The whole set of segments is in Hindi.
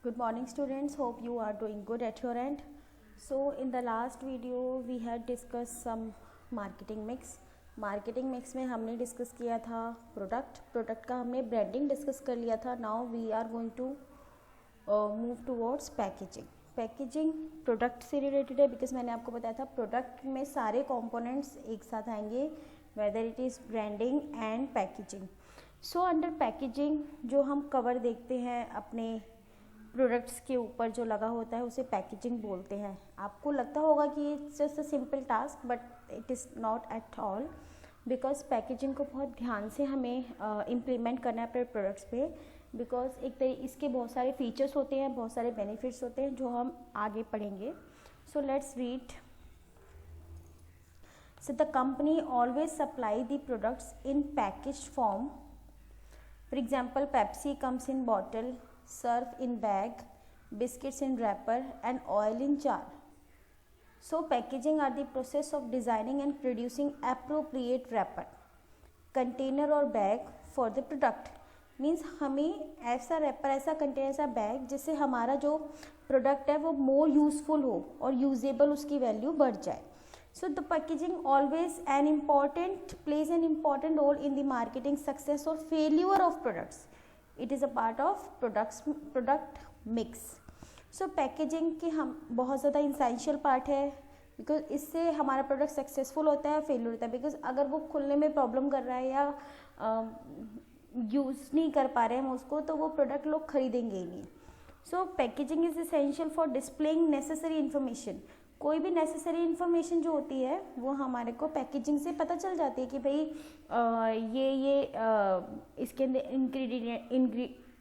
Good morning students, hope you are doing good at your end. So in the last video we had discussed some marketing mix. Marketing mix में हमने डिस्कस किया था प्रोडक्ट का हमने ब्रांडिंग डिस्कस कर लिया था. Now we are going to move towards packaging product से रिलेटेड है, बिकॉज मैंने आपको बताया था प्रोडक्ट में सारे कंपोनेंट्स एक साथ आएंगे, whether it is branding and packaging. So under packaging जो हम कवर देखते हैं अपने प्रोडक्ट्स के ऊपर जो लगा होता है उसे पैकेजिंग बोलते हैं. आपको लगता होगा कि it's just a simple task, but it is not at all, because packaging को बहुत ध्यान से हमें इम्प्लीमेंट करना है अपने प्रोडक्ट्स पे, बिकॉज इसके बहुत सारे फीचर्स होते हैं, बहुत सारे बेनिफिट्स होते हैं जो हम आगे पढ़ेंगे. So let's read. So the company always supply the products in packaged form. For example, Pepsi comes in bottle, Surf in bag, biscuits in wrapper and oil in jar. So packaging are the process of designing and producing appropriate wrapper, container or bag for the product. Means हमें ऐसा रैपर, ऐसा कंटेनर, ऐसा बैग जिससे हमारा जो प्रोडक्ट है वो मोर यूज़फुल हो और यूजेबल उसकी वैल्यू बढ़ जाए. So the packaging always plays an important role in the marketing success or failure of products. It is a part of product mix. So packaging के हम बहुत ज़्यादा इंसेंशियल पार्ट है, बिकॉज इससे हमारा प्रोडक्ट सक्सेसफुल होता है, फेलियर होता है. बिकॉज अगर वो खुलने में प्रॉब्लम कर रहा है या यूज़ नहीं कर पा रहे हैं हम उसको, तो वो प्रोडक्ट लोग खरीदेंगे ही नहीं. So packaging is essential for displaying necessary information. कोई भी नेसेसरी इन्फॉर्मेशन जो होती है वो हमारे को पैकेजिंग से पता चल जाती है कि भाई इसके अंदर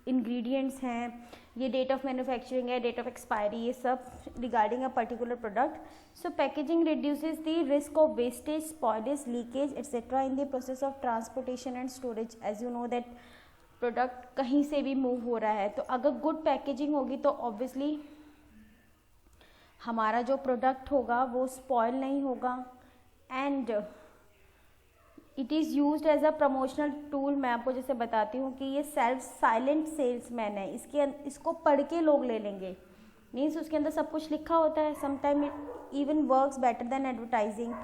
इंग्रेडिएंट्स हैं, ये डेट ऑफ मैन्युफैक्चरिंग है, डेट ऑफ एक्सपायरी, ये सब regarding a particular product. So packaging reduces the risk of wastage, spoilage, leakage etcetera in the process of transportation and storage. As you know that product कहीं से भी मूव हो रहा है, तो अगर गुड पैकेजिंग होगी तो ऑब्वियसली हमारा जो प्रोडक्ट होगा वो स्पॉइल नहीं होगा. And it is used as a promotional tool. मैं आपको जैसे बताती हूँ कि ये साइलेंट सेल्समैन है, इसको पढ़ के लोग ले लेंगे. मीन्स उसके अंदर सब कुछ लिखा होता है. Sometime it even works better than advertising.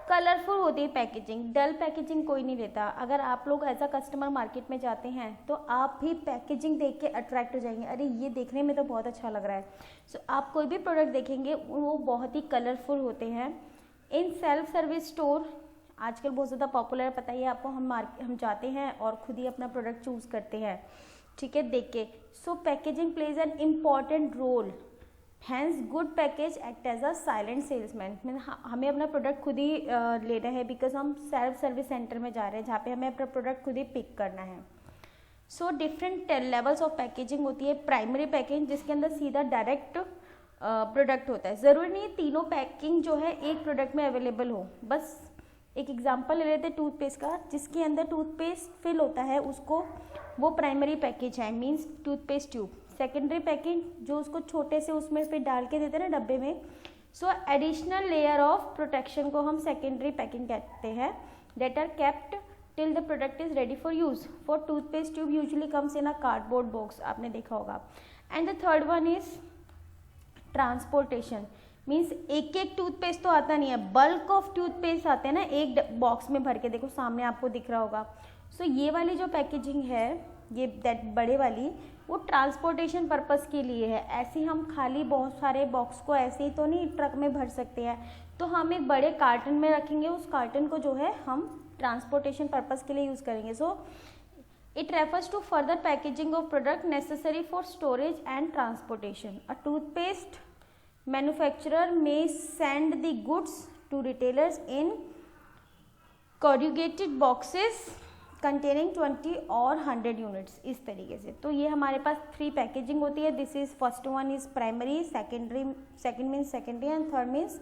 Colourful होती है पैकेजिंग, डल पैकेजिंग कोई नहीं लेता. अगर आप लोग एज अ कस्टमर मार्केट में जाते हैं तो आप भी पैकेजिंग देख के अट्रैक्ट हो जाएंगे, अरे ये देखने में तो बहुत अच्छा लग रहा है. सो आप कोई भी प्रोडक्ट देखेंगे वो बहुत ही कलरफुल होते हैं. इन सेल्फ सर्विस स्टोर आजकल बहुत ज़्यादा पॉपुलर है, पता ही है आपको. हम जाते हैं और खुद ही अपना प्रोडक्ट चूज़ करते हैं, ठीक है, देख के. So packaging plays an important role. Hence good package act as a silent salesman. हमें अपना प्रोडक्ट खुद ही लेना है, बिकॉज हम सेल्फ सर्विस सेंटर में जा रहे हैं जहाँ पे हमें अपना प्रोडक्ट खुद ही पिक करना है. So different levels of packaging होती है. प्राइमरी पैकेजिंग जिसके अंदर सीधा डायरेक्ट प्रोडक्ट होता है. ज़रूरी नहीं तीनों पैकिंग जो है एक प्रोडक्ट में अवेलेबल हो. बस एक एग्जांपल ले लेते हैं टूथपेस्ट का, जिसके अंदर टूथपेस्ट फिल होता है उसको वो प्राइमरी पैकेज है, means toothpaste tube. Secondary package जो उसको छोटे से उसमें फिर डाल के देते हैं ना डब्बे में. So additional layer of protection को हम सेकेंडरी पैकिंग कहते हैं, that are kept till the product is ready for use. For toothpaste tube usually comes in a cardboard box, आपने देखा होगा. And the third one is transportation. Means एक एक टूथपेस्ट तो आता नहीं है, बल्क ऑफ टूथपेस्ट आते हैं ना एक बॉक्स में भर के. देखो सामने आपको दिख रहा होगा. सो ये वाली जो पैकेजिंग है, ये बड़े वाली, वो ट्रांसपोर्टेशन पर्पस के लिए है. ऐसे हम खाली बहुत सारे बॉक्स को ऐसे ही तो नहीं ट्रक में भर सकते हैं, तो हम एक बड़े कार्टन में रखेंगे. उस कार्टन को जो है हम ट्रांसपोर्टेशन पर्पस के लिए यूज़ करेंगे. So it refers to further packaging of product necessary for storage and transportation. A toothpaste manufacturer may send the goods to retailers in corrugated boxes containing 20 और 100 यूनिट्स, इस तरीके से. तो ये हमारे पास 3 पैकेजिंग होती है. This is first one is primary, second means secondary and third means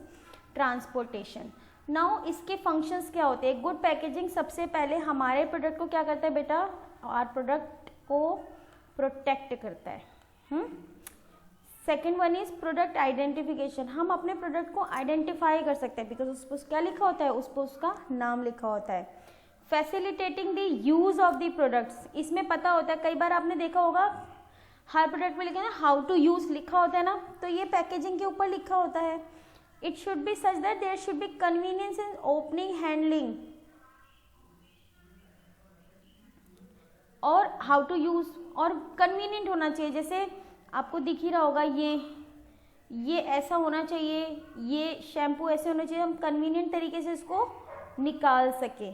transportation. Now इसके फंक्शंस क्या होते हैं. गुड पैकेजिंग सबसे पहले हमारे प्रोडक्ट को क्या करता है बेटा, और प्रोडक्ट को प्रोटेक्ट करता है. Second one is product identification. हम अपने प्रोडक्ट को आइडेंटिफाई कर सकते हैं बिकॉज उस पर क्या लिखा होता है, उस पर उसका नाम लिखा होता है. Facilitating the use of the products, इसमें पता होता है, कई बार आपने देखा होगा हर प्रोडक्ट में लिखा है ना हाउ टू यूज लिखा होता है ना, तो ये पैकेजिंग के ऊपर लिखा होता है. It should be such that there should be convenience in opening, handling और हाउ टू यूज, और कन्वीनियंट होना चाहिए. जैसे आपको दिख ही रहा होगा ये ऐसा होना चाहिए, ये शैम्पू ऐसे होना चाहिए, हम कन्वीनियंट तरीके से इसको निकाल सके.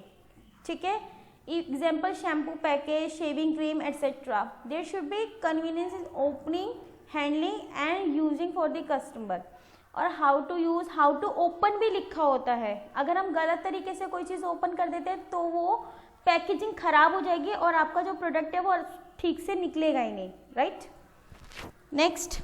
ठीक है, example shampoo package, shaving cream etcetera. There should be convenience in opening, handling and using for the customer. और how to use, how to open भी लिखा होता है. अगर हम गलत तरीके से कोई चीज़ ओपन कर देते हैं तो वो पैकेजिंग खराब हो जाएगी और आपका जो प्रोडक्ट है वो ठीक से निकलेगा ही नहीं. राइट. Next,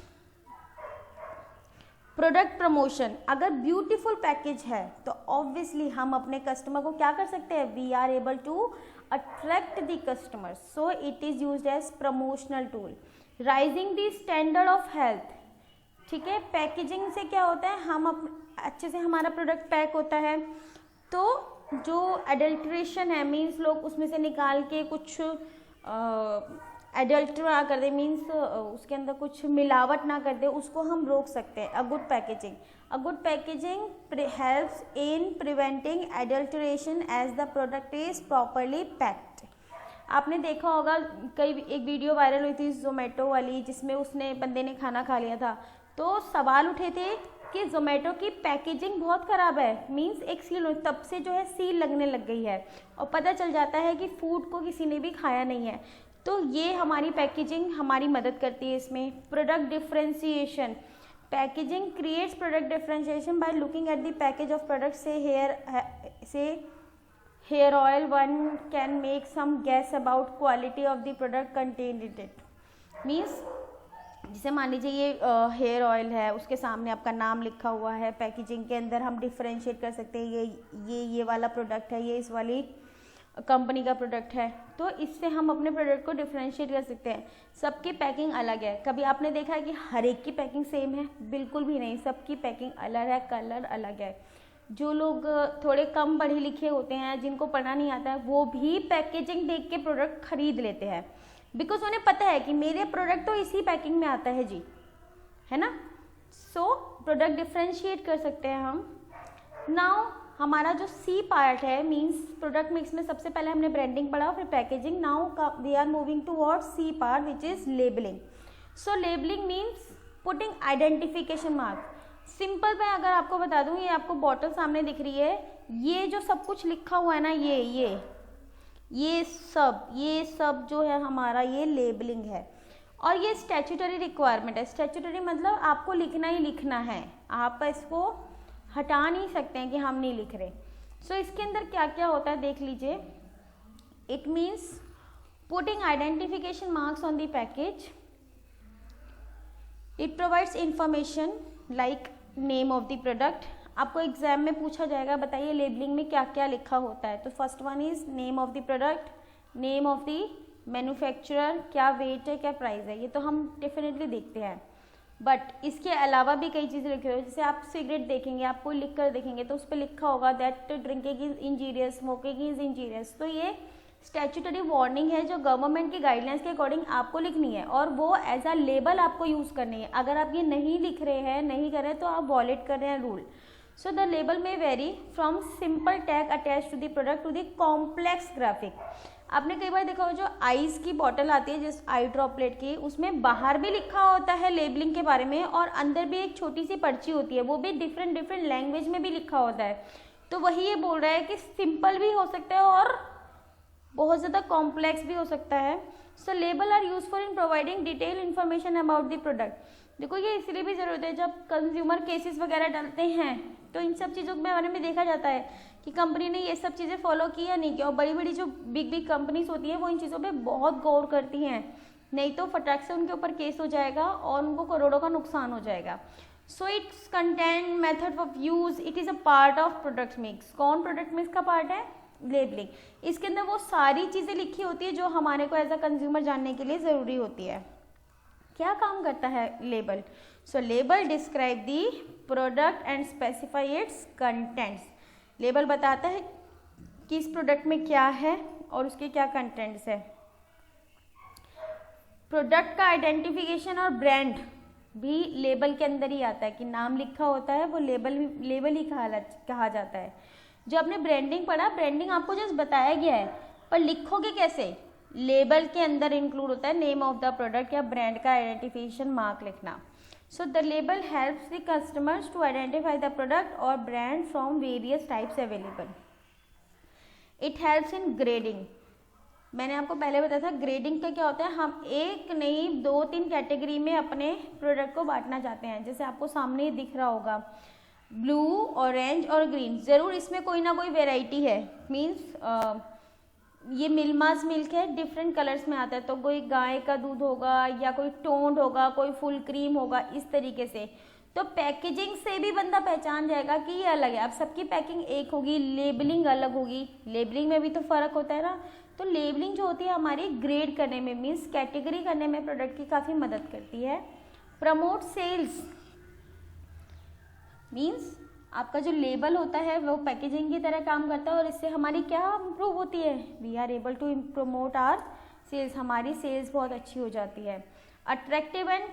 product promotion. अगर ब्यूटीफुल पैकेज है तो ऑब्वियसली हम अपने कस्टमर को क्या कर सकते हैं, we are able to attract the customer. So it is used as promotional tool. Rising the standard of health. ठीक है, पैकेजिंग से क्या होता है, हम अच्छे से हमारा प्रोडक्ट पैक होता है तो जो एडल्ट्रेशन है, मीन्स लोग उसमें से निकाल के कुछ एडल्ट ना कर दे, मीन्स उसके अंदर कुछ मिलावट ना कर दे, उसको हम रोक सकते हैं. A good packaging. A good packaging helps in preventing adulteration as the product is properly packed. आपने देखा होगा एक वीडियो वायरल हुई थी जोमेटो वाली, जिसमें उसने बंदे ने खाना खा लिया था तो सवाल उठे थे कि जोमेटो की पैकेजिंग बहुत ख़राब है. मीन्स एक सील, तब से जो है सील लगने लग गई है और पता चल जाता है कि फूड को किसी ने भी खाया नहीं है. तो ये हमारी पैकेजिंग हमारी मदद करती है इसमें. Product differentiation. Packaging creates product differentiation by looking at the package of product. Say hair oil, one can make some guess about quality of the product contained in it. Means जैसे मान लीजिए ये हेयर ऑयल है, उसके सामने आपका नाम लिखा हुआ है. पैकेजिंग के अंदर हम डिफ्रेंशिएट कर सकते हैं, ये वाला प्रोडक्ट है, ये इस वाली कंपनी का प्रोडक्ट है. तो इससे हम अपने प्रोडक्ट को डिफ्रेंशिएट कर सकते हैं. सबकी पैकिंग अलग है. कभी आपने देखा है कि हर एक की पैकिंग सेम है? बिल्कुल भी नहीं. सबकी पैकिंग अलग है, कलर अलग है. जो लोग थोड़े कम पढ़े लिखे होते हैं, जिनको पढ़ना नहीं आता है, वो भी पैकेजिंग देख के प्रोडक्ट खरीद लेते हैं, बिकॉज उन्हें पता है कि मेरे प्रोडक्ट तो इसी पैकिंग में आता है जी, है ना. सो प्रोडक्ट डिफ्रेंशिएट कर सकते हैं हम. नाउ हमारा जो सी पार्ट है, मीन्स प्रोडक्ट मिक्स में सबसे पहले हमने ब्रांडिंग पढ़ा, फिर packaging. Now we are moving towards C part which is labelling. So labelling means putting identification mark. Simple मैं अगर आपको बता दूं, ये आपको बॉटल सामने दिख रही है, ये जो सब कुछ लिखा हुआ है ना, ये सब जो है हमारा ये लेबलिंग है. और ये स्टैट्यूटरी रिक्वायरमेंट है. स्टैट्यूटरी मतलब आपको लिखना ही लिखना है, आप इसको हटा नहीं सकते हैं कि हम नहीं लिख रहे. सो इसके अंदर क्या क्या होता है देख लीजिए. It means putting identification marks on the package. It provides information like name of the product. आपको एग्जाम में पूछा जाएगा, बताइए लेबलिंग में क्या क्या लिखा होता है. तो first one is name of the product, name of the manufacturer, क्या वेट है, क्या प्राइस है. ये तो हम डेफिनेटली देखते हैं, बट इसके अलावा भी कई चीज़ें लिखी हुई. जैसे आप सिगरेट देखेंगे, आपको लिख कर देखेंगे तो उस पर लिखा होगा that drinking is injurious, smoking is injurious. तो ये स्टैट्यूटरी वार्निंग है जो गवर्नमेंट की गाइडलाइंस के अकॉर्डिंग आपको लिखनी है और वो एज अ लेबल आपको यूज़ करनी है. अगर आप ये नहीं लिख रहे हैं, नहीं कर रहे हैं, तो आप वॉलेट कर रहे हैं रूल. सो द लेबल में vary from simple tag attach to the product to the complex graphic. आपने कई बार देखा हो जो आइस की बॉटल आती है, जिस आई ड्रॉपलेट की, उसमें बाहर भी लिखा होता है लेबलिंग के बारे में और अंदर भी एक छोटी सी पर्ची होती है, वो भी डिफरेंट लैंग्वेज में भी लिखा होता है. तो वही ये बोल रहा है कि सिंपल भी हो सकता है और बहुत ज़्यादा कॉम्प्लेक्स भी हो सकता है. So label are useful in providing detail information about the product. देखो ये इसलिए भी ज़रूरत है, जब कंज्यूमर केसेस वगैरह डलते हैं तो इन सब चीज़ों के बारे में देखा जाता है कि कंपनी ने ये सब चीज़ें फॉलो की या नहीं की. और बड़ी बड़ी जो बिग कंपनीज होती हैं वो इन चीज़ों पे बहुत गौर करती हैं, नहीं तो फटाक से उनके ऊपर केस हो जाएगा और उनको करोड़ों का नुकसान हो जाएगा. So it's content, method of use, it is a part of product mix. कौन प्रोडक्ट मिक्स का पार्ट है? लेबलिंग. इसके अंदर वो सारी चीज़ें लिखी होती है जो हमारे को एज अ कंज्यूमर जानने के लिए ज़रूरी होती है. क्या काम करता है label? So label describe the product and specify it's contents. Label बताता है कि इस प्रोडक्ट में क्या है और उसके क्या कंटेंट्स है. प्रोडक्ट का आइडेंटिफिकेशन और ब्रांड भी लेबल के अंदर ही आता है कि नाम लिखा होता है, वो लेबल ही कहा जाता है। जो आपने ब्रांडिंग पढ़ा, ब्रांडिंग आपको जस्ट बताया गया है, पर लिखोगे कैसे? लेबल के अंदर इंक्लूड होता है नेम ऑफ द प्रोडक्ट या ब्रांड का आइडेंटिफिकेशन मार्क लिखना। So the label helps the customers to identify the product और brand from various types available. It helps in grading. मैंने आपको पहले बताया था ग्रेडिंग का क्या होता है, हम एक नहीं 2-3 कैटेगरी में अपने प्रोडक्ट को बांटना चाहते हैं। जैसे आपको सामने ही दिख रहा होगा ब्लू, ऑरेंज और ग्रीन, ज़रूर इसमें कोई ना कोई वेराइटी है। मीन्स ये मिल्मास मिल्क है, डिफरेंट कलर्स में आता है, तो कोई गाय का दूध होगा या कोई टोंड होगा, कोई फुल क्रीम होगा, इस तरीके से। तो पैकेजिंग से भी बंदा पहचान जाएगा कि ये अलग है। अब सबकी पैकिंग एक होगी, लेबलिंग अलग होगी, लेबलिंग में भी तो फ़र्क होता है ना। तो लेबलिंग जो होती है हमारी ग्रेड करने में, मीन्स कैटेगरी करने में प्रोडक्ट की काफ़ी मदद करती है। प्रमोट सेल्स मीन्स आपका जो लेबल होता है वो पैकेजिंग की तरह काम करता है और इससे हमारी क्या इम्प्रूव होती है? We are able to promote our sales, हमारी सेल्स बहुत अच्छी हो जाती है। Attractive and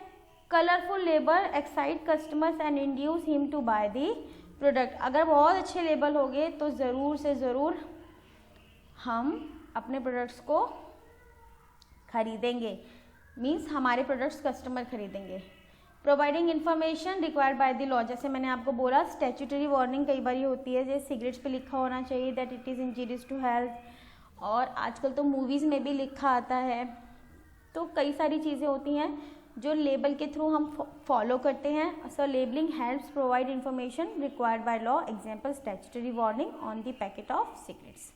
colourful label excite customers and induce him to buy the product. अगर बहुत अच्छे लेबल होंगे तो ज़रूर से ज़रूर हम अपने प्रोडक्ट्स को खरीदेंगे, मीन्स हमारे प्रोडक्ट्स कस्टमर खरीदेंगे। Providing information required by the law, जैसे मैंने आपको बोला स्टैट्यूटरी वार्निंग कई बार होती है, जैसे सिगरेट्स पे लिखा होना चाहिए that it is injurious to health, और आजकल तो मूवीज़ में भी लिखा आता है। तो कई सारी चीज़ें होती हैं जो लेबल के थ्रू हम फॉलो करते हैं। So labelling helps provide information required by law, example statutory warning on the packet of cigarettes.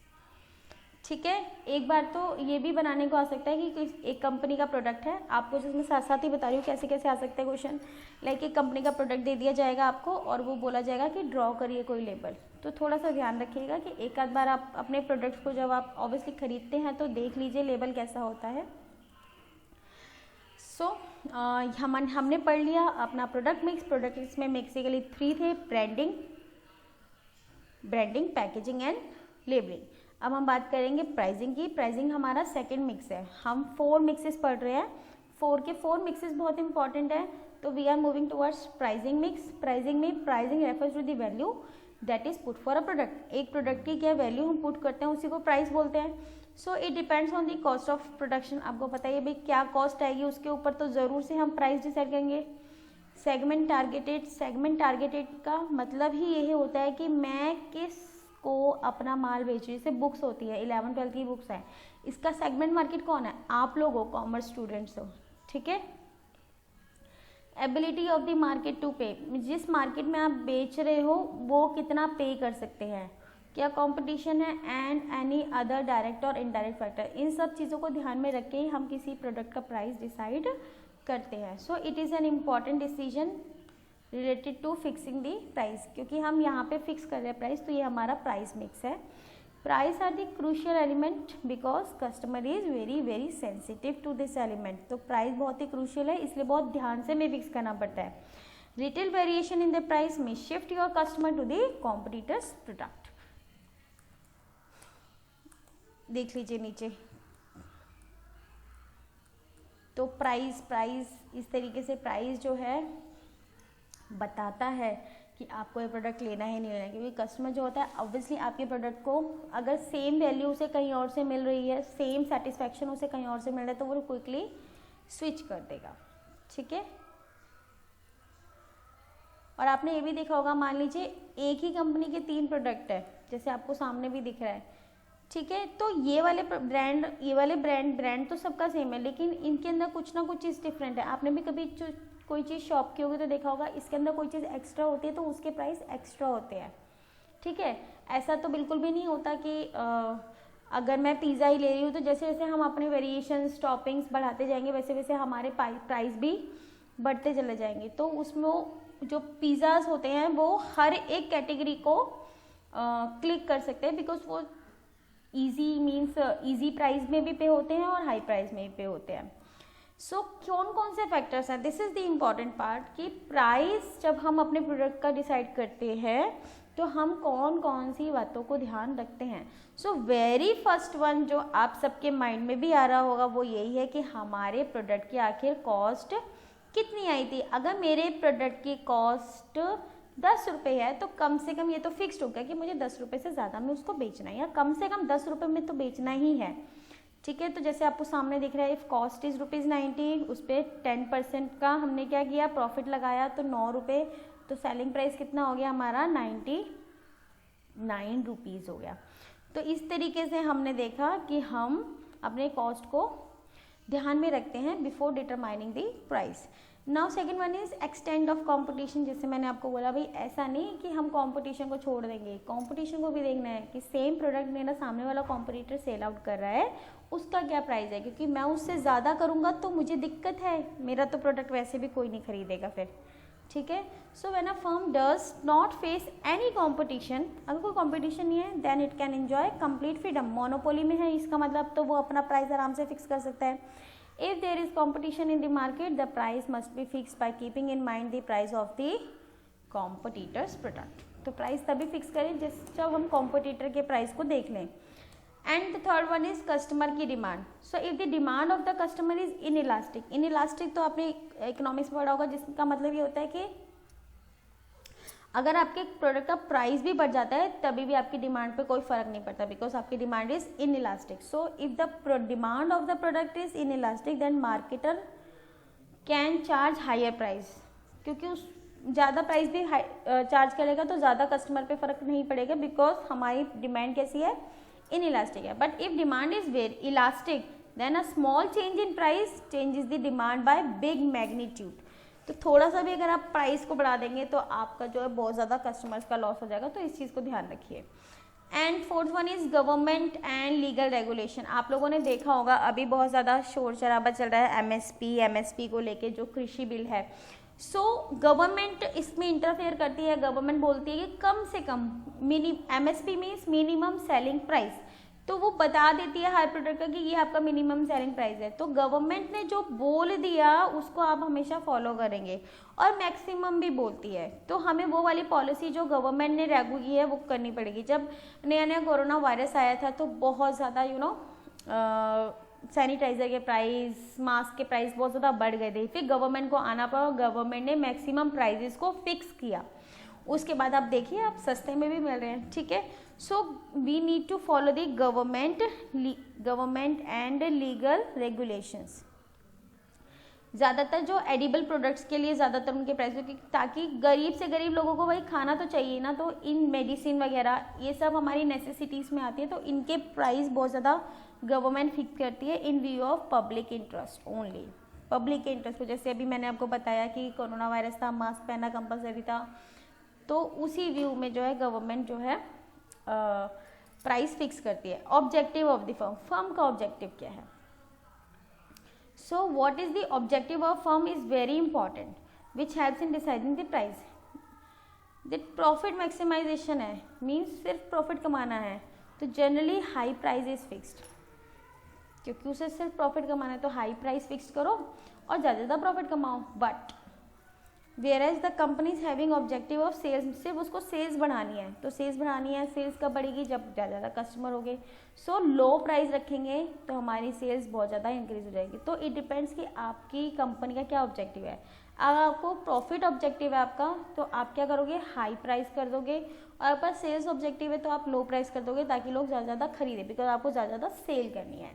ठीक है, एक बार तो ये भी बनाने को आ सकता है कि एक कंपनी का प्रोडक्ट है, आपको जिसमें साथ साथ ही बता रही हूँ कैसे कैसे आ सकता है क्वेश्चन। लाइक एक कंपनी का प्रोडक्ट दे दिया जाएगा आपको और वो बोला जाएगा कि ड्रॉ करिए कोई लेबल। तो थोड़ा सा ध्यान रखिएगा कि एक आध बार आप अपने प्रोडक्ट्स को जब आप ऑब्वियसली खरीदते हैं तो देख लीजिए लेबल कैसा होता है। सो हमने पढ़ लिया अपना प्रोडक्ट मिक्स। प्रोडक्ट मिक्स में बेसिकली 3 थे, ब्रांडिंग, पैकेजिंग एंड लेबलिंग। अब हम बात करेंगे प्राइसिंग की। प्राइसिंग हमारा सेकंड मिक्स है, हम 4 मिक्सेस पढ़ रहे हैं, 4 के 4 मिक्सेस बहुत इंपॉर्टेंट है। तो we are moving towards pricing mix. Pricing में pricing refers to the value that is put for a product. एक प्रोडक्ट की क्या वैल्यू हम पुट करते हैं उसी को प्राइस बोलते हैं। So it depends on the cost of production. आपको पता है भाई क्या कॉस्ट आएगी उसके ऊपर तो ज़रूर से हम प्राइस डिसाइड करेंगे। सेगमेंट टारगेटेड का मतलब ही यही होता है कि मैं किस को अपना माल बेच रही हूँ। जैसे बुक्स होती है, 11-12 की बुक्स है, इसका सेगमेंट मार्केट कौन है? आप लोग हो, कॉमर्स स्टूडेंट्स हो। ठीक है, ability of the market to pay, जिस मार्केट में आप बेच रहे हो वो कितना पे कर सकते हैं, क्या कंपटीशन है, एंड एनी अदर डायरेक्ट और इनडायरेक्ट फैक्टर। इन सब चीज़ों को ध्यान में रख के ही हम किसी प्रोडक्ट का प्राइस डिसाइड करते हैं। So it is an important decision related to fixing the price, क्योंकि हम यहाँ पे फिक्स कर रहे हैं प्राइस, तो ये हमारा प्राइस मिक्स है। Price are the crucial element because customer is very very sensitive to this element. तो प्राइस बहुत ही क्रूशियल है, इसलिए बहुत ध्यान से हमें फिक्स करना पड़ता है। Little variation in the price may shift your customer to the competitors product. देख लीजिए नीचे, तो प्राइस इस तरीके से प्राइस जो है बताता है कि आपको ये प्रोडक्ट लेना है नहीं लेना है, क्योंकि कस्टमर जो होता है ऑब्वियसली आपके प्रोडक्ट को अगर सेम वैल्यू उसे कहीं और से मिल रही है, सेम सेटिस्फैक्शन उसे कहीं और से मिल रहा है, तो वो क्विकली स्विच कर देगा। ठीक है, और आपने ये भी देखा होगा, मान लीजिए एक ही कंपनी के 3 प्रोडक्ट है, जैसे आपको सामने भी दिख रहा है। ठीक है, तो ये वाले ब्रांड तो सबका सेम है, लेकिन इनके अंदर कुछ ना कुछ चीज़ डिफरेंट है। आपने भी कभी कोई चीज़ शॉप की होगी तो देखा होगा इसके अंदर कोई चीज़ एक्स्ट्रा होती है तो उसके प्राइस एक्स्ट्रा होते हैं। ठीक है, ऐसा तो बिल्कुल भी नहीं होता कि अगर मैं पिज़्ज़ा ही ले रही हूँ तो जैसे जैसे हम अपने वेरिएशंस टॉपिंग्स बढ़ाते जाएंगे वैसे वैसे हमारे प्राइस भी बढ़ते चले जाएंगे। तो उसमें जो पिज़्ज़ाज होते हैं वो हर एक कैटेगरी को क्लिक कर सकते हैं, बिकॉज वो ईजी प्राइस में भी पे होते हैं और हाई प्राइस में भी पे होते हैं। सो कौन से फैक्टर्स हैं, this is the important part कि प्राइस जब हम अपने प्रोडक्ट का डिसाइड करते हैं तो हम कौन कौन सी बातों को ध्यान रखते हैं? सो वेरी फर्स्ट वन जो आप सबके माइंड में भी आ रहा होगा वो यही है कि हमारे प्रोडक्ट की आखिर कॉस्ट कितनी आई थी। अगर मेरे प्रोडक्ट की कॉस्ट 10 रुपये है तो कम से कम ये तो फिक्स्ड हो गया कि मुझे 10 रुपये से ज़्यादा में उसको बेचना है, या कम से कम 10 रुपये में तो बेचना ही है, ठीक है। तो जैसे आपको सामने दिख रहा है, इफ़ कॉस्ट इज़ ₹90, उस पर 10% का हमने क्या किया, प्रॉफिट लगाया, तो 9 रुपये, तो सेलिंग प्राइस कितना हो गया हमारा 99 रुपीज़ हो गया। तो इस तरीके से हमने देखा कि हम अपने कॉस्ट को ध्यान में रखते हैं before determining the price. Now second one is extend of competition. जैसे मैंने आपको बोला भाई ऐसा नहीं कि हम कंपटीशन को छोड़ देंगे, कंपटीशन को भी देखना है कि सेम प्रोडक्ट मेरा सामने वाला कॉम्पिटिटर सेल आउट कर रहा है, उसका क्या प्राइस है, क्योंकि मैं उससे ज़्यादा करूँगा तो मुझे दिक्कत है, मेरा तो प्रोडक्ट वैसे भी कोई नहीं खरीदेगा फिर, ठीक है। So when a firm does not face any competition, अगर कोई कंपटीशन नहीं है then it can enjoy complete freedom. Monopoly में है इसका मतलब तो वो अपना प्राइस आराम से फिक्स कर सकता है। If there is competition in the market the price must be fixed by keeping in mind the price of the competitors product. तो प्राइस तभी फिक्स करें जब हम कॉम्पिटिटर के प्राइस को देख लें। And the third one is customer की demand. So if the demand of the customer is inelastic, inelastic तो आपने इकोनॉमिक्स में पढ़ा होगा, जिसका मतलब ये होता है कि अगर आपके प्रोडक्ट का प्राइस भी बढ़ जाता है तभी भी आपकी डिमांड पे कोई फर्क नहीं पड़ता, बिकॉज आपकी demand is inelastic. So if the demand of the product is inelastic then marketer can charge higher price, क्योंकि उस ज़्यादा प्राइस भी चार्ज करेगा तो ज़्यादा कस्टमर पे फर्क नहीं पड़ेगा, बिकॉज हमारी डिमांड कैसी है, इनइलास्टिक है। But if demand is very elastic then a small change in price changes the demand by big magnitude. तो थोड़ा सा भी अगर आप प्राइस को बढ़ा देंगे तो आपका जो है बहुत ज़्यादा कस्टमर्स का लॉस हो जाएगा, तो इस चीज़ को ध्यान रखिए। And fourth one is government and legal regulation. आप लोगों ने देखा होगा अभी बहुत ज़्यादा शोर शराबा चल रहा है एमएसपी को लेके, जो कृषि बिल है। सो गवर्नमेंट इसमें इंटरफेयर करती है, गवर्नमेंट बोलती है कि कम से कम MSP means minimum selling price, तो वो बता देती है हर प्रोडक्ट का कि ये आपका मिनिमम सेलिंग प्राइस है। तो गवर्नमेंट ने जो बोल दिया उसको आप हमेशा फॉलो करेंगे, और मैक्सिमम भी बोलती है, तो हमें वो वाली पॉलिसी जो गवर्नमेंट ने रेगू की है वो करनी पड़ेगी। जब नया नया कोरोना वायरस आया था तो बहुत ज़्यादा सैनिटाइजर के प्राइस, मास्क के प्राइस बहुत ज़्यादा बढ़ गए थे, फिर गवर्नमेंट को आना पड़ा, गवर्नमेंट ने मैक्सिमम प्राइजेस को फिक्स किया। उसके बाद आप देखिए आप सस्ते में भी मिल रहे हैं, ठीक है। So we need to follow the government and legal regulations. ज़्यादातर जो एडिबल प्रोडक्ट्स के लिए ज़्यादातर उनके प्राइस, ताकि गरीब से गरीब लोगों को भाई खाना तो चाहिए ना, तो इन मेडिसिन वगैरह ये सब हमारी नेसेसिटीज़ में आती है, तो इनके प्राइस बहुत ज़्यादा गवर्नमेंट फिक्स करती है इन view of public interest only. Public के इंटरेस्ट को, जैसे अभी मैंने आपको बताया कि कोरोना वायरस था, मास्क पहनना कंपलसरी था, तो उसी व्यू में जो है गवर्नमेंट जो है प्राइस फिक्स करती है। ऑब्जेक्टिव ऑफ द फर्म का ऑब्जेक्टिव क्या है? So what is the objective of firm is very important which helps in deciding the price. The profit maximization है, मीन्स सिर्फ प्रॉफिट कमाना है, तो generally high price is fixed, क्योंकि उसे सिर्फ प्रॉफिट कमाना है तो हाई प्राइस फिक्स करो और ज़्यादा प्रॉफिट कमाओ। But where the company is having objective of sales, सिर्फ उसको सेल्स बढ़ानी है, तो सेल्स बढ़ानी है, सेल्स कब बढ़ेगी, जब ज़्यादा कस्टमर हो गए। सो लो प्राइस रखेंगे तो हमारी सेल्स बहुत ज़्यादा इंक्रीज हो जाएगी। तो इट डिपेंड्स कि आपकी कंपनी का क्या ऑब्जेक्टिव है। अगर आपको प्रॉफिट ऑब्जेक्टिव है आपका, तो आप क्या करोगे, हाई प्राइस कर दोगे, और आपका सेल्स ऑब्जेक्टिव है तो आप लो प्राइस कर दोगे, ताकि लोग ज़्यादा खरीदें, बिकॉज आपको ज़्यादा सेल करनी है।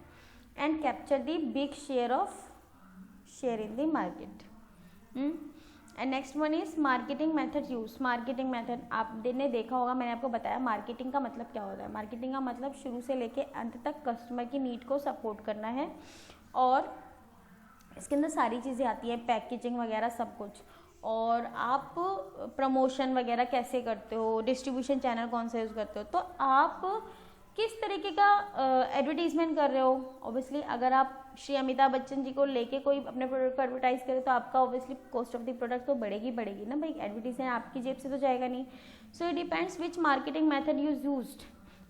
And capture the big share in the market. And next one is marketing method use. Marketing method आपने देखा होगा, मैंने आपको बताया मार्केटिंग का मतलब क्या होता है। मार्केटिंग का मतलब शुरू से लेके अंत तक कस्टमर की नीड को सपोर्ट करना है, और इसके अंदर सारी चीज़ें आती हैं, पैकेजिंग वगैरह सब कुछ, और आप प्रमोशन वगैरह कैसे करते हो, डिस्ट्रीब्यूशन चैनल कौन सा यूज़ करते हो, तो आप किस तरीके का एडवर्टीजमेंट कर रहे हो। ऑब्वियसली अगर आप श्री अमिताभ बच्चन जी को लेके कोई अपने प्रोडक्ट को एडवर्टाइज करे तो आपका obviously cost of the product तो बढ़ेगी ना भाई, एडवर्टीजमेंट आपकी जेब से तो जाएगा नहीं। So it depends which marketing method used.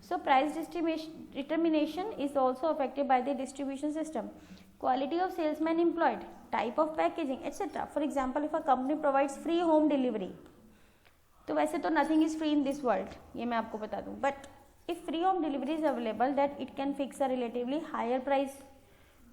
So price determination is also affected by the distribution system, quality of salesman employed, type of packaging, etc. For example, if a company provides free home delivery, तो वैसे तो nothing is free in this world, ये मैं आपको बता दूं, but if free home delivery is available that it can fix a relatively higher price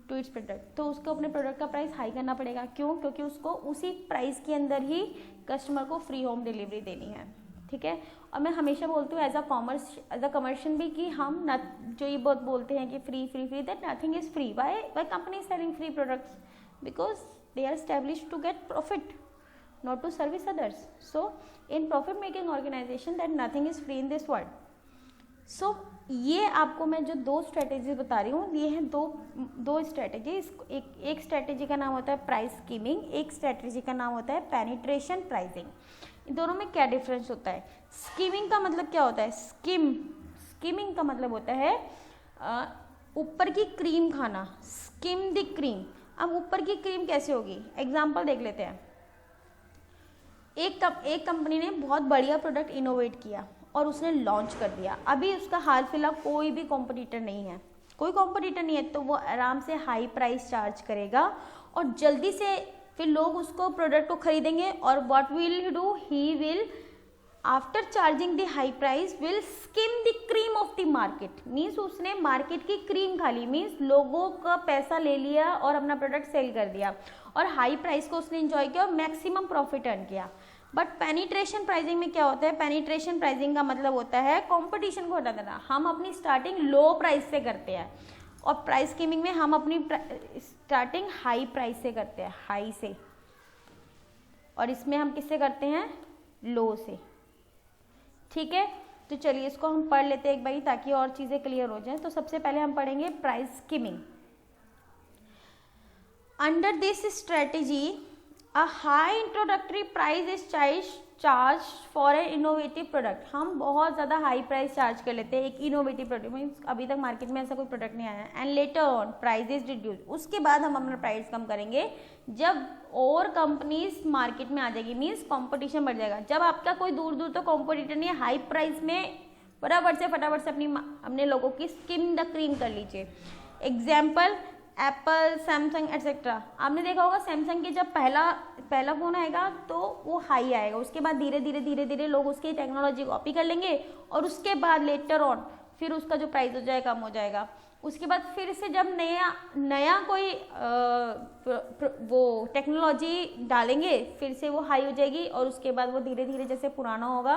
to its product. तो उसको अपने प्रोडक्ट का प्राइस हाई करना पड़ेगा, क्यों? क्योंकि उसको उसी प्राइस के अंदर ही कस्टमर को फ्री होम डिलीवरी देनी है, ठीक है। और मैं हमेशा बोलती हूँ एज अ कमर्शियल भी कि हम न जो ये बहुत बोलते हैं कि free free free, that nothing is free. Why company selling free products? Because they are established to get profit, not to service others. So in profit making organization that nothing is free in this world. So ये आपको मैं जो दो स्ट्रेटेजी बता रही हूँ, ये हैं दो स्ट्रेटेजी। एक स्ट्रेटेजी का नाम होता है प्राइस स्कीमिंग, एक स्ट्रेटेजी का नाम होता है पेनिट्रेशन प्राइसिंग। इन दोनों में क्या डिफरेंस होता है? स्कीमिंग का मतलब क्या होता है? स्कीमिंग का मतलब होता है ऊपर की क्रीम खाना, स्किम द क्रीम। अब ऊपर की क्रीम कैसे होगी? एग्जाम्पल देख लेते हैं। एक कंपनी ने बहुत बढ़िया प्रोडक्ट इनोवेट किया और उसने लॉन्च कर दिया, अभी उसका हाल फिलहाल कोई भी कॉम्पिटिटर नहीं है, तो वो आराम से हाई प्राइस चार्ज करेगा और जल्दी से फिर लोग उसको प्रोडक्ट को खरीदेंगे। और what will he do? He will after charging the high price will scheme the cream of the market. Means उसने मार्केट की क्रीम खा ली, मीन्स लोगों का पैसा ले लिया और अपना प्रोडक्ट सेल कर दिया और हाई प्राइस को उसने एंजॉय किया और मैक्सिमम प्रॉफिट अर्न किया। बट पेनिट्रेशन प्राइसिंग में क्या होता है? पेनिट्रेशन प्राइसिंग का मतलब होता है कंपटीशन को हटा देना। हम अपनी स्टार्टिंग लो प्राइस से करते हैं और प्राइस स्कीमिंग में हम अपनी स्टार्टिंग हाई प्राइस से करते हैं, हाई से, और इसमें हम किससे करते हैं? लो से, ठीक है। तो चलिए इसको हम पढ़ लेते हैं एक बारी ताकि और चीज़ें क्लियर हो जाएं। तो सबसे पहले हम पढ़ेंगे price skimming. Under this strategy a high introductory price is charged for an innovative product। हम बहुत ज़्यादा हाई प्राइस चार्ज कर लेते हैं एक इनोवेटिव प्रोडक्ट, मीन्स अभी तक मार्केट में ऐसा कोई प्रोडक्ट नहीं आया। And later on price is reduce, उसके बाद हम अपना प्राइस कम करेंगे जब और कंपनीज मार्केट में आ जाएगी, मीन्स कंपटीशन बढ़ जाएगा। जब आपका कोई दूर दूर तो कॉम्पिटिटर नहीं है, हाई प्राइस में फटाफट से अपने लोगों की स्किम द क्रीम कर लीजिए। Example Apple, Samsung etcetera. आपने देखा होगा सैमसंग के जब पहला फ़ोन आएगा तो वो हाई आएगा, उसके बाद धीरे धीरे लोग उसकी टेक्नोलॉजी कॉपी कर लेंगे और उसके बाद लेटर ऑन फिर उसका जो प्राइस हो जाएगा कम हो जाएगा। उसके बाद फिर से जब नया कोई वो टेक्नोलॉजी डालेंगे फिर से वो हाई हो जाएगी और उसके बाद वो धीरे धीरे जैसे पुराना होगा।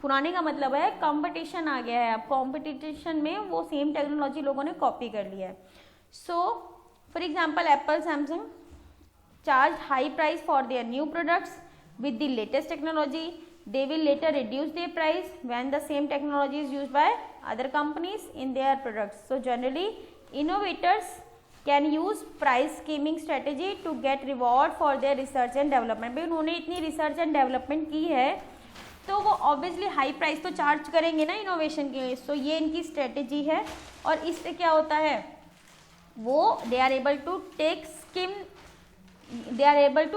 पुराने का मतलब है कंपटीशन आ गया है, अब कंपटीशन में वो सेम टेक्नोलॉजी लोगों ने कॉपी कर लिया है। So, for example, Apple, Samsung charge high price for their new products with the latest technology. They will later reduce their price when the same technology is used by other companies in their products. So, generally, innovators can use price skimming strategy to get reward for their research and development. भाई उन्होंने इतनी research and development की है तो वो ऑब्वियसली हाई प्राइस तो चार्ज करेंगे ना इनोवेशन के लिए। सो ये इनकी स्ट्रेटेजी है और इससे क्या होता है? वो they are able to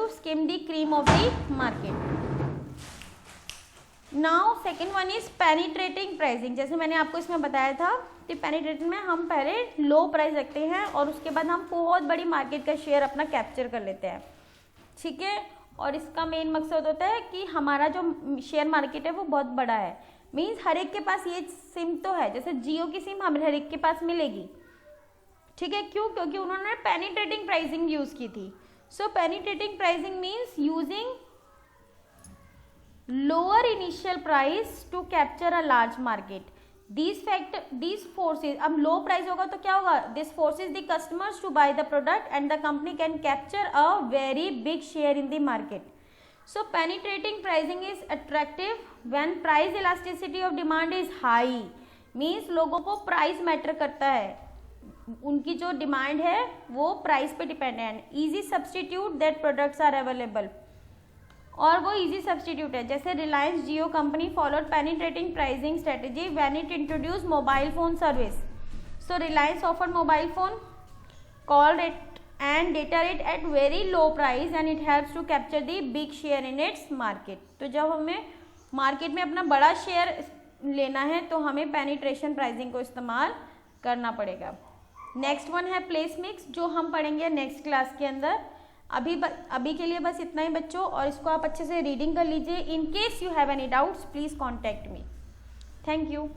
skim the cream of the market. Now second one is penetrating pricing। जैसे मैंने आपको इसमें बताया था कि पेनिट्रेटिंग में हम पहले लो प्राइस रखते हैं और उसके बाद हम बहुत बड़ी मार्केट का शेयर अपना कैप्चर कर लेते हैं, ठीक है। और इसका मेन मकसद होता है कि हमारा जो शेयर मार्केट है वो बहुत बड़ा है, मीन्स हर एक के पास ये सिम तो है, जैसे जियो की सिम हर एक के पास मिलेगी, ठीक है। क्यों? क्योंकि उन्होंने पेनिट्रेटिंग प्राइसिंग यूज की थी। So penetrating pricing means using lower initial price to capture a large market. These forces, अब लो प्राइस होगा तो क्या होगा? This forces the customers to buy the product and the company can capture a very big share in the market. So penetrating pricing is attractive when price elasticity of demand is high. Means लोगों को प्राइस मैटर करता है, उनकी जो डिमांड है वो प्राइस पे डिपेंड है। Easy substitute that products are available, और वो इजी सब्सटीट्यूट है। जैसे Reliance Jio company followed penetrating pricing strategy when it introduce mobile phone service. So Reliance offered mobile phone, call rate and data rate at very low price and it helps to capture the big share in its market. तो जब हमें मार्केट में अपना बड़ा शेयर लेना है तो हमें पेनिट्रेशन प्राइसिंग को इस्तेमाल करना पड़ेगा। नेक्स्ट वन है प्लेस मिक्स, जो हम पढ़ेंगे नेक्स्ट क्लास के अंदर। अभी के लिए बस इतना ही बच्चों, और इसको आप अच्छे से रीडिंग कर लीजिए। In case you have any doubts please contact me. Thank you.